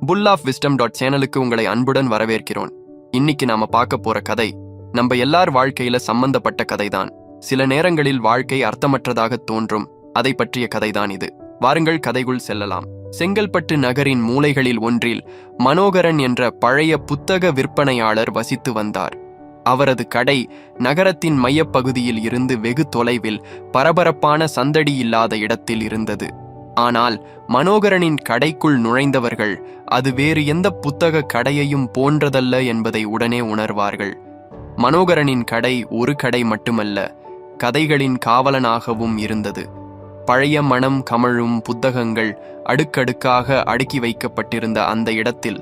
Pull of wisdom சேனலுக்கு உங்களை அன்புடன் வரவேற்கிறோம். இன்னைக்கு நாம பார்க்க போற கதை நம்ம எல்லார் வாழ்க்கையில சம்பந்தப்பட்ட கதைதான். சில நேரங்களில் வாழ்க்கை அர்த்தமற்றதாக தோன்றும், அதை பற்றிய கதைதான் இது. வாருங்கள் கதைக்குள் செல்லலாம். செங்கல்பட்டு நகரின் மூலைகளில் ஒன்றில் மனோகரன் என்ற பழைய புத்தக விற்பனையாளர் வசித்து வந்தார். அவரது கடை நகரத்தின் மையப்பகுதியில் இருந்து வெகு தொலைவில் பரபரப்பான சந்தடி இல்லாத இடத்தில் இருந்தது. ஆனால் மனோகரனின் கடைக்குள் நுழைந்தவர்கள் அது வேறு எந்த புத்தக கடையையும் போன்றதல்ல என்பதை உடனே உணர்வார்கள். மனோகரனின் கடை ஒரு கடை மட்டுமல்ல, கதைகளின் காவலனாகவும் இருந்தது. பழைய மனம் கமழும் புத்தகங்கள் அடுக்கடுக்காக அடுக்கி வைக்கப்பட்டிருந்த அந்த இடத்தில்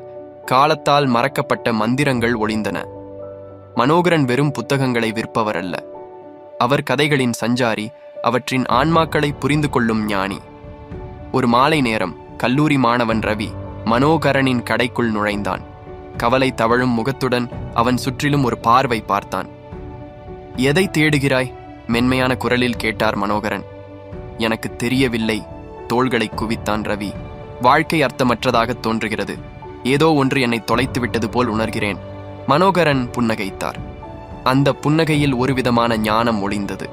காலத்தால் மறக்கப்பட்ட மந்திரங்கள் ஒளிந்தன. மனோகரன் வெறும் புத்தகங்களை விற்பவர் அல்ல, அவர் கதைகளின் சஞ்சாரி, அவற்றின் ஆன்மாக்களை புரிந்து கொள்ளும் ஞானி. ஒரு மாலை நேரம் கல்லூரி மாணவன் ரவி மனோகரனின் கடைக்குள் நுழைந்தான். கவலை தவழும் முகத்துடன் அவன் சுற்றிலும் ஒரு பார்வை பார்த்தான். எதை தேடுகிறாய்? மென்மையான குரலில் கேட்டார் மனோகரன். எனக்கு தெரியவில்லை, தோள்களை குவித்தான் ரவி. வாழ்க்கை அர்த்தமற்றதாக தோன்றுகிறது, ஏதோ ஒன்று என்னை தொலைத்து விட்டது போல் உணர்கிறேன். மனோகரன் புன்னகைத்தார். அந்த புன்னகையில் ஒருவிதமான ஞானம் ஒளிந்தது.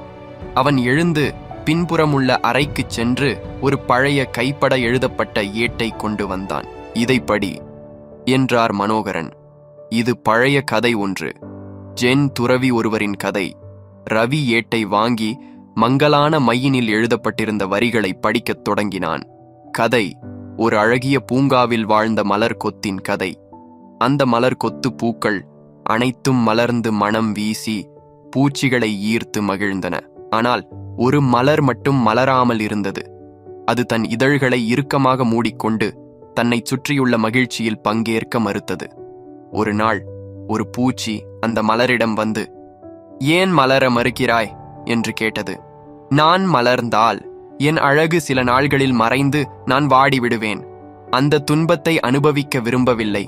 அவன் எழுந்து பின்புறமுள்ள அறைக்கு சென்று ஒரு பழைய கைப்பட எழுதப்பட்ட ஏட்டை கொண்டு வந்தான். இதை படி என்றார் மனோகரன். இது பழைய கதை ஒன்று, ஜென் துறவி ஒருவரின் கதை. ரவி ஏட்டை வாங்கி மங்கலான மையினில் எழுதப்பட்டிருந்த வரிகளை படிக்கத் தொடங்கினான். கதை ஒரு அழகிய பூங்காவில் வாழ்ந்த மலர் கொத்தின் கதை. அந்த மலர் கொத்து பூக்கள் அனைத்தும் மலர்ந்து மனம் வீசி பூச்சிகளை ஈர்த்து மகிழ்ந்தன. ஆனால் ஒரு மலர் மட்டும் மலராமல் இருந்தது. அது தன் இதழ்களை இறுக்கமாக மூடிக்கொண்டு தன்னை சுற்றியுள்ள மகிழ்ச்சியில் பங்கேற்க மறுத்தது. ஒரு நாள் ஒரு பூச்சி அந்த மலரிடம் வந்து, ஏன் மலர மறுக்கிறாய் என்று கேட்டது. நான் மலர்ந்தால் என் அழகு சில நாள்களில் மறைந்து நான் வாடிவிடுவேன். அந்த துன்பத்தை அனுபவிக்க விரும்பவில்லை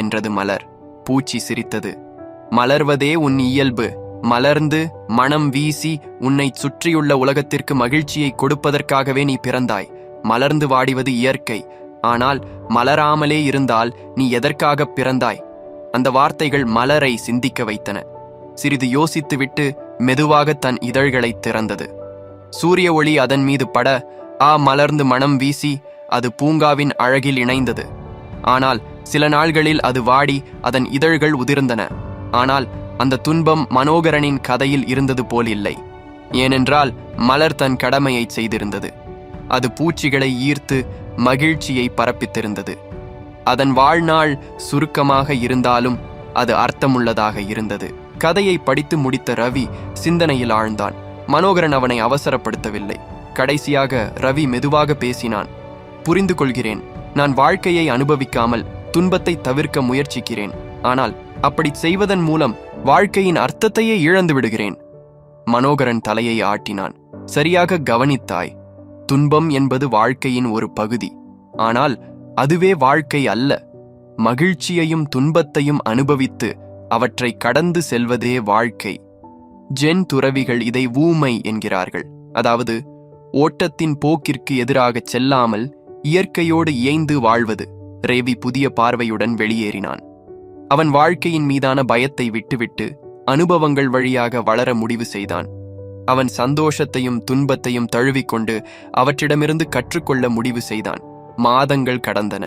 என்றது மலர். பூச்சி சிரித்தது. மலர்வதே உன் இயல்பு. மலர்ந்து மனம் வீசி உன்னை சுற்றியுள்ள உலகத்திற்கு மகிழ்ச்சியை கொடுப்பதற்காகவே நீ பிறந்தாய். மலர்ந்து வாடிவது இயற்கை, ஆனால் மலராமலே இருந்தால் நீ எதற்காக பிறந்தாய்? அந்த வார்த்தைகள் மலரை சிந்திக்க வைத்தன. சிறிது யோசித்துவிட்டு மெதுவாக தன் இதழ்களை திறந்தது. சூரிய ஒளி அதன் மீது பட மலர்ந்து மனம் வீசி அது பூங்காவின் அழகில் இணைந்தது. ஆனால் சில நாள்களில் அது வாடி அதன் இதழ்கள் உதிர்ந்தன. ஆனால் அந்த துன்பம் மனோகரனின் கதையில் இருந்தது போல் இல்லை. ஏனென்றால் மலர் தன் கடமையை செய்திருந்தது. அது பூச்சிகளை ஈர்த்து மகிழ்ச்சியை பரப்பித்திருந்தது. அதன் வாழ்நாள் சுருக்கமாக இருந்தாலும் அது அர்த்தமுள்ளதாக இருந்தது. கதையை படித்து முடித்த ரவி சிந்தனையில் ஆழ்ந்தான். மனோகரன் அவனை அவசரப்படுத்தவில்லை. கடைசியாக ரவி மெதுவாக பேசினான். புரிந்து கொள்கிறேன், நான் வாழ்க்கையை அனுபவிக்காமல் துன்பத்தை தவிர்க்க முயற்சிக்கிறேன். ஆனால் அப்படி செய்வதன் மூலம் வாழ்க்கையின் அர்த்தத்தையே இழந்து விடுகிறேன். மனோகரன் தலையை ஆட்டினான். சரியாக கவனித்தாய். துன்பம் என்பது வாழ்க்கையின் ஒரு பகுதி, ஆனால் அதுவே வாழ்க்கை அல்ல. மகிழ்ச்சியையும் துன்பத்தையும் அனுபவித்து அவற்றை கடந்து செல்வதே வாழ்க்கை. ஜென் துறவிகள் இதை ஊமை என்கிறார்கள், அதாவது ஓட்டத்தின் போக்கிற்கு எதிராக செல்லாமல் இயற்கையோடு இயைந்து வாழ்வது. ரவி புதிய பார்வையுடன் வெளியேறினான். அவன் வாழ்க்கையின் மீதான பயத்தை விட்டுவிட்டு அனுபவங்கள் வழியாக வளர முடிவு செய்தான். அவன் சந்தோஷத்தையும் துன்பத்தையும் தழுவிக்கொண்டு அவற்றிடமிருந்து கற்றுக்கொள்ள முடிவு செய்தான். மாதங்கள் கடந்தன.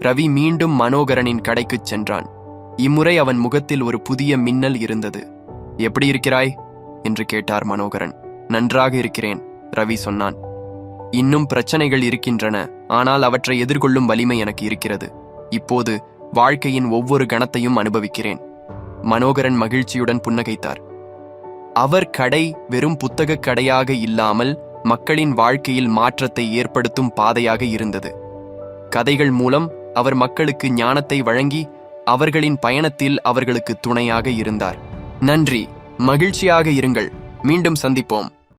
ரவி மீண்டும் மனோகரனின் கடைக்குச் சென்றான். இம்முறை அவன் முகத்தில் ஒரு புதிய மின்னல் இருந்தது. எப்படி இருக்கிறாய் என்று கேட்டார் மனோகரன். நன்றாக இருக்கிறேன், ரவி சொன்னான். இன்னும் பிரச்சனைகள் இருக்கின்றன, ஆனால் அவற்றை எதிர்கொள்ளும் வலிமை எனக்கு இருக்கிறது. இப்போது வாழ்க்கையின் ஒவ்வொரு கணத்தையும் அனுபவிக்கிறேன். மனோகரன் மகிழ்ச்சியுடன் புன்னகைத்தார். அவர் கடை வெறும் புத்தக கடையாக இல்லாமல் மக்களின் வாழ்க்கையில் மாற்றத்தை ஏற்படுத்தும் பாதையாக இருந்தது. கதைகள் மூலம் அவர் மக்களுக்கு ஞானத்தை வழங்கி அவர்களின் பயணத்தில் அவர்களுக்கு துணையாக இருந்தார். நன்றி, மகிழ்ச்சியாக இருங்கள். மீண்டும் சந்திப்போம்.